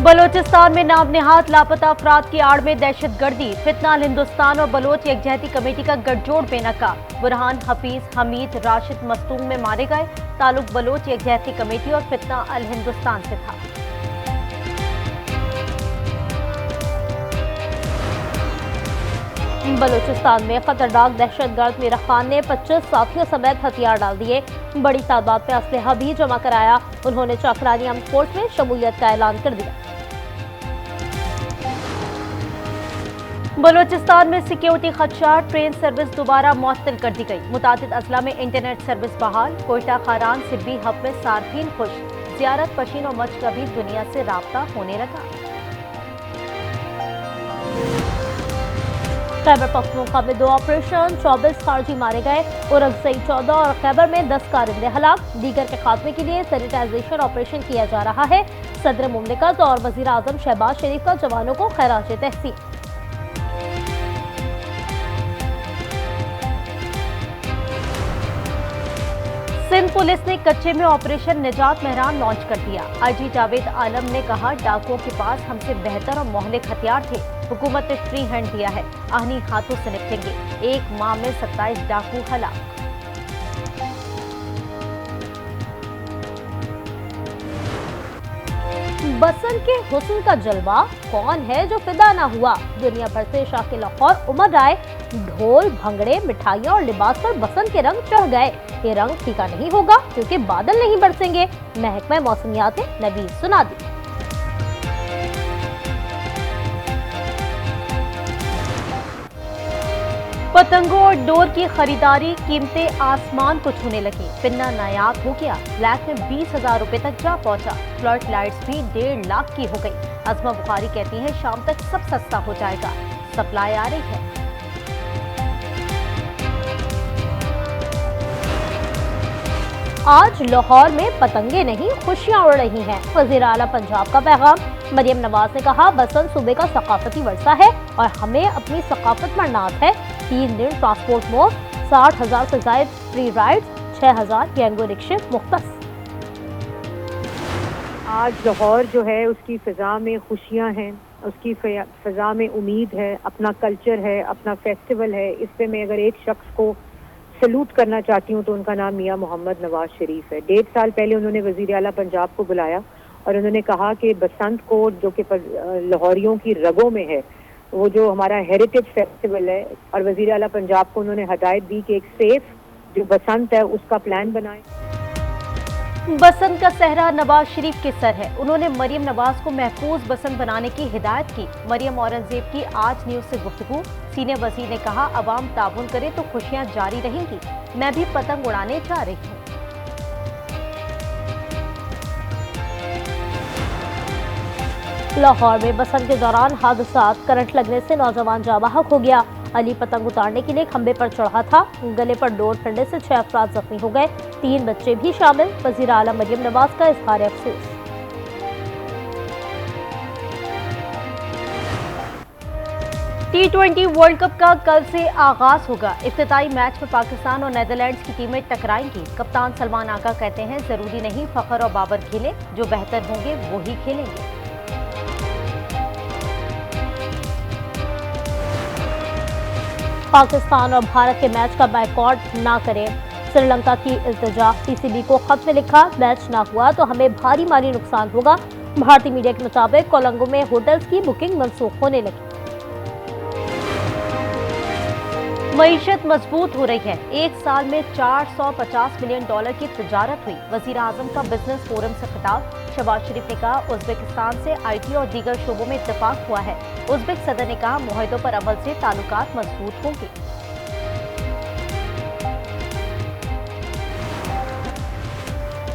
बलोचिस्तान में नाम नेहाद लापता अफराद की आड़ में दहशतगर्दी। फितनाल हिंदुस्तान और बलोच यकजहती कमेटी का गठजोड़ बेनकाब। बुरहान, हफीज, हमीद, राशिद मस्तूम में मारे गए। ताल्लुक बलोच यकजहती कमेटी और फितना अल हिंदुस्तान से था। बलूचिस्तान में खतरनाक दहशतगर्द मीरा खान ने 25 साथियों समेत हथियार डाल दिए। बड़ी तादाद में असलहा भी जमा कराया। उन्होंने चाकरानी आर्म्ड फोर्स में शमूलियत का ऐलान कर दिया। बलूचिस्तान में सिक्योरिटी खदशा, ट्रेन सर्विस दोबारा मुअत्तल कर दी गई। मुतादिद अजला में इंटरनेट सर्विस बहाल। कोयटा, खारान, सिब्बी हब में सार्फिन खुश। जियारत, पशीन और मच का भी दुनिया से राब्ता होने लगा। खैबर पख्तूनख्वा में 2 ऑपरेशन, 24 खारजी मारे गए। उरगजई 14 और खैबर में 10 कारिंदे हलाक। दीगर के खात्मे के लिए सैनिटाइजेशन ऑपरेशन किया जा रहा है। सदर मुमलिकत और वजीर आजम शहबाज शरीफ का जवानों को खैराज तहसीन। सिंध पुलिस ने कच्चे में ऑपरेशन निजात मेहरान लॉन्च कर दिया। आईजी जावेद आलम ने कहा, डाकुओं के पास हमसे बेहतर और मोहलिक हथियार थे। हुकूमत ने फ्री हैंड दिया है, आहनी हाथों से निपटेंगे। 1 माह में 27 डाकू हलाक। बसन के हुस्न का जलवा, कौन है जो फिदा ना हुआ। दुनिया भर से शाके लाहौर उमड़ आए। ढोल, भंगड़े, मिठाइयाँ और लिबास पर बसन के रंग चढ़ गए। ये रंग फीका नहीं होगा क्योंकि बादल नहीं बरसेंगे। महकमा मौसमियात ने नबी सुना दी। पतंगों और डोर की खरीदारी, कीमतें आसमान को छूने लगी। पिन्ना नायाब हो गया। ब्लैक में 20,000 रुपए तक जा पहुंचा। फ्लड लाइट्स भी 1.5 लाख की हो गई। अज़मा बुखारी कहती हैं, शाम तक सब सस्ता हो जाएगा। सप्लाई आ रही है। आज लाहौर में पतंगे नहीं, खुशियां उड़ रही हैं। वज़ीर आला पंजाब का पैगाम। मरियम नवाज ने कहा, बसंत सूबे का सकाफती वर्षा है और हमें अपनी सकाफत पर नाज है। 3 दिन ट्रांसपोर्ट मुफ्त, 60,000 से ज़ायद फ्री राइड्स, 6,000 गैंगो रिक्शे मुख्तस। आज लाहौर जो है उसकी फ़िज़ा में खुशियाँ हैं, उसकी फ़िज़ा में उम्मीद है, अपना कल्चर है, अपना फेस्टिवल है। इस पे मैं अगर एक शख्स को सलूट करना चाहती हूँ तो उनका नाम मियाँ मोहम्मद नवाज शरीफ है। 1.5 साल पहले उन्होंने वज़ीर आला पंजाब को बुलाया और उन्होंने कहा कि बसंत को, जो कि लाहौरियों की रगों में है, वो जो हमारा हेरिटेज फेस्टिवल है, और वज़ीर आला पंजाब को उन्होंने हदायत दी कि एक सेफ जो बसंत है उसका प्लान बनाए। बसंत का सहरा नवाज शरीफ के सर है। उन्होंने मरियम नवाज को महफूज बसंत बनाने की हिदायत की। मरियम औरंगजेब की आज न्यूज से गुफ्तगू। सीनियर वज़ीर ने कहा, अवाम ताउन करे तो खुशियां जारी रहेंगी। मैं भी पतंग उड़ाने जा रही हूँ। लाहौर में बसंत के दौरान हादसा, करंट लगने से नौजवान जाँ बहक हो गया। अली पतंग उतारने के लिए खंबे पर चढ़ा था। गले पर डोर फंडे से 6 अफराद जख्मी हो गए। 3 बच्चे भी शामिल। वज़ीर आला मरियम नवाज का इज़हार अफसोस। T20 वर्ल्ड कप का कल से आगाज होगा। इफ्तिताई मैच में पाकिस्तान और नीदरलैंड्स की टीमें टकराएंगी। कप्तान सलमान आगा कहते हैं, जरूरी नहीं फखर और बाबर खेलें, जो बेहतर होंगे वो ही खेलेंगे। पाकिस्तान और भारत के मैच का बायकॉट ना करें, श्रीलंका की इल्तिजा। पीसीबी को खत में लिखा, मैच ना हुआ तो हमें भारी माली नुकसान होगा। भारतीय मीडिया के मुताबिक कोलंबो में होटल्स की बुकिंग मनसूख होने लगी। मईशत मजबूत हो रही है। 1 साल में $450 मिलियन की तिजारत हुई। वजीर आजम का बिजनेस फोरम से खिताब। शहबाज शरीफ ने कहा, उज़्बेकिस्तान से आईटी और दीगर शोबों में इत्तेफाक हुआ है। उज़्बेक सदर ने कहा, मुआहदों पर अमल से ताल्लुकात मजबूत होंगे।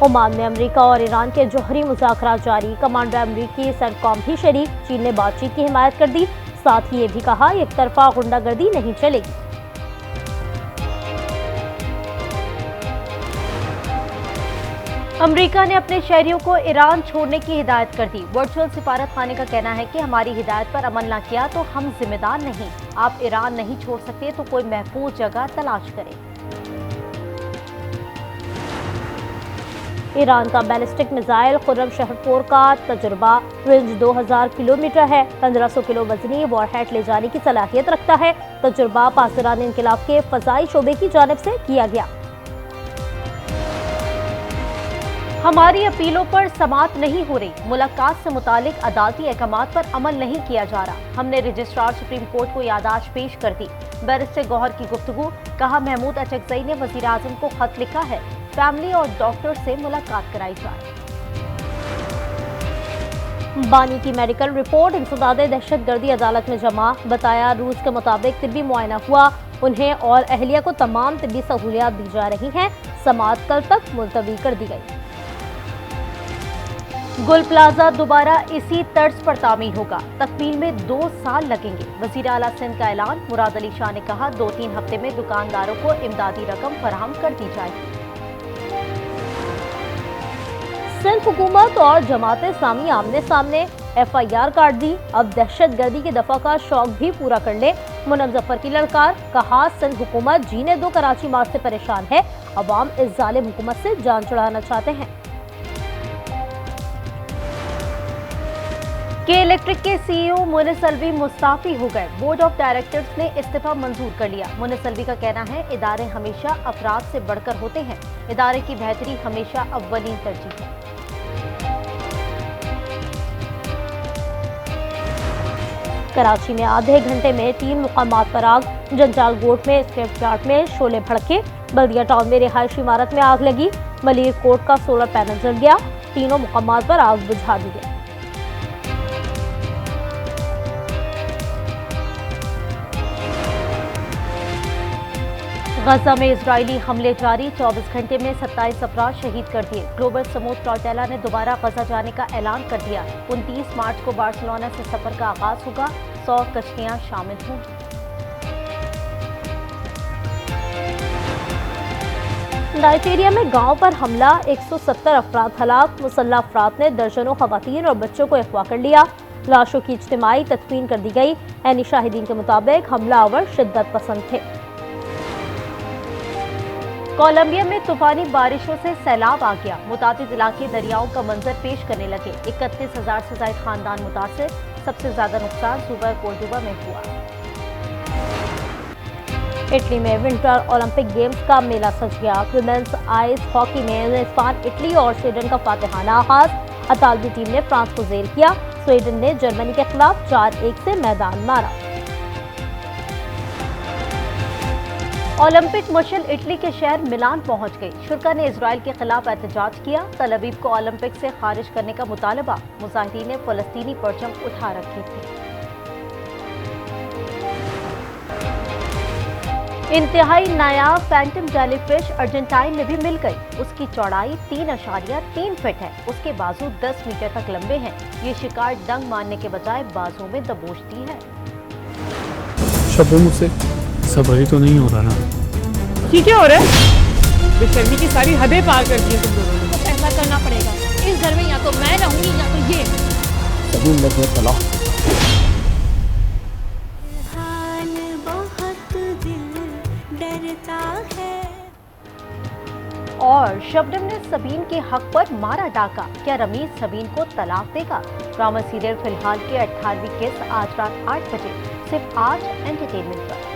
ओमान में अमेरिका और ईरान के जौहरी मुज़ाकरात जारी। कमांडर अमेरिकी सेंटकॉम भी शरीक। चीन ने बातचीत की हिमायत कर दी। साथ ही ये भी कहा, एक तरफा गुंडागर्दी नहीं चलेगी। अमेरिका ने अपने शहरियों को ईरान छोड़ने की हिदायत कर दी। वर्चुअल सिफारत खाने का कहना है कि हमारी हिदायत पर अमल न किया तो हम जिम्मेदार नहीं। आप ईरान नहीं छोड़ सकते तो कोई महफूज जगह तलाश करें। ईरान का बैलिस्टिक मिसाइल खुर्रम शहर 4 का तजुर्बा रेंज 2000 किलोमीटर है। 1500 किलो वजनी वॉरहेड ले जाने की सलाहियत रखता है। तजुर्बा पासदान इनकलाब के फजाई शोबे की जानिब से किया गया। हमारी अपीलों पर समाअत नहीं हो रही। मुलाकात से मुतालिक अदालती अहकामात पर अमल नहीं किया जा रहा। हमने रजिस्ट्रार सुप्रीम कोर्ट को यादाश्त पेश कर दी। बैरिस्टर गौहर की गुफ्तगू। कहा, महमूद अचकजई ने वजीर आजम को खत लिखा है, फैमिली और डॉक्टर से मुलाकात कराई जाए। बानी की मेडिकल रिपोर्ट इंसदादे दहशतगर्दी अदालत में जमा। बताया, रूस के मुताबिक तिब्बी मुआयना हुआ। उन्हें और अहलिया को तमाम तिब्बी सहूलियात दी जा रही हैं। समाअत कल तक मुलतवी कर दी गई। गुल प्लाजा दोबारा इसी तर्ज पर तामीर होगा। तकमील में 2 साल लगेंगे। वजीर आला सिंध का ऐलान। मुराद अली शाह ने कहा, 2-3 हफ्ते में दुकानदारों को इमदादी रकम फराहम कर दी जाएगी। सिंध हुकूमत और जमात इस्लामी आमने सामने। FIR काट दी। अब दहशतगर्दी के दफा का शौक भी पूरा कर ले। मुनम जफर की ललकार। कहा, सिंध हुकूमत जीने दो कराची मार्च से परेशान है। अवाम इस जालिम हुकूमत से जान छुड़ाना चाहते हैं। के इलेक्ट्रिक के CEO मुनिस अलवी मुस्ताफी हो गए। बोर्ड ऑफ डायरेक्टर्स ने इस्तीफा मंजूर कर लिया। मुनिस अलवी का कहना है, इदारे हमेशा अफराद से बढ़कर होते हैं। इदारे की बेहतरी हमेशा अव्वलीन तरजीह है। कराची में आधे घंटे में 3 मुकामात पर आग। जंजाल गोट में स्क्रैप यार्ड में शोले भड़के। बल्दिया टाउन में रिहायशी इमारत में आग लगी। मलिर कोट का सोलर पैनल जल गया। तीनों मुकामात पर आग बुझा दी गई। गजा में इजरायली हमले जारी। 24 घंटे में 27 अफराद शहीद कर दिए। ग्लोबल समूह फ्लोटेला ने दोबारा गजा जाने का ऐलान कर दिया। 29 मार्च को बार्सिलोना से सफर का आगाज होगा। 100 कश्तियां शामिल होंगी। नाइजीरिया में गांव पर हमला। 170 अफराद हलाक। मुसल्लह अफराद ने दर्जनों खवातीन और बच्चों को अगवा कर लिया। लाशों की इज्तिमाई तदफीन कर दी गई। ऐनी शाहिदीन के मुताबिक हमलावर शिद्दत पसंद थे। कोलंबिया में तूफानी बारिशों से सैलाब आ गया। मुतादिद इलाके दरियाओं का मंजर पेश करने लगे। 31,000 से ज्यादा खानदान मुतासिर। सबसे ज्यादा नुकसान सूबा कोर्डोबा में हुआ। इटली में विंटर ओलंपिक गेम्स का मेला सज गया। विमेंस आइस हॉकी में स्पेन, इटली और स्वीडन का फातिहाना आगाज। अतालवी टीम ने फ्रांस को जेर किया। स्वीडन ने जर्मनी के खिलाफ 4-1 से मैदान मारा। ओलंपिक मशल इटली के शहर मिलान पहुंच गई। शुरा ने इजराइल के खिलाफ एहतजाज किया। तल अवीव को ओलंपिक से खारिज करने का मुतालबा। मुजाहिदीन ने फलस्तीनी परचम उठा रखी थी। इंतहाई नायाब फैंटम जेलीफिश अर्जेंटाइन में भी मिल गई। उसकी चौड़ाई 3.3 फीट है। उसके बाजू 10 मीटर तक लंबे हैं। ये शिकार डंग मारने के बजाय बाजू में दबोचती है। शब्बो, मुझसे सब्र ही तो नहीं हो रहा ना। ठीक है, हो रहा है। बेशर्मी की सारी हदें पार कर दी तुम दोनों ने। ऐसा करना पड़ेगा। इस घर में या तो मैं रहूंगी या तो ये। सभी लगे तलाक। और शबनम ने सबीन के हक पर मारा डाका। क्या रमीज सबीन को तलाक देगा? ड्रामा सीरियल फिलहाल के 18वीं किस्त आज रात 8 बजे सिर्फ आज एंटरटेनमेंट पर।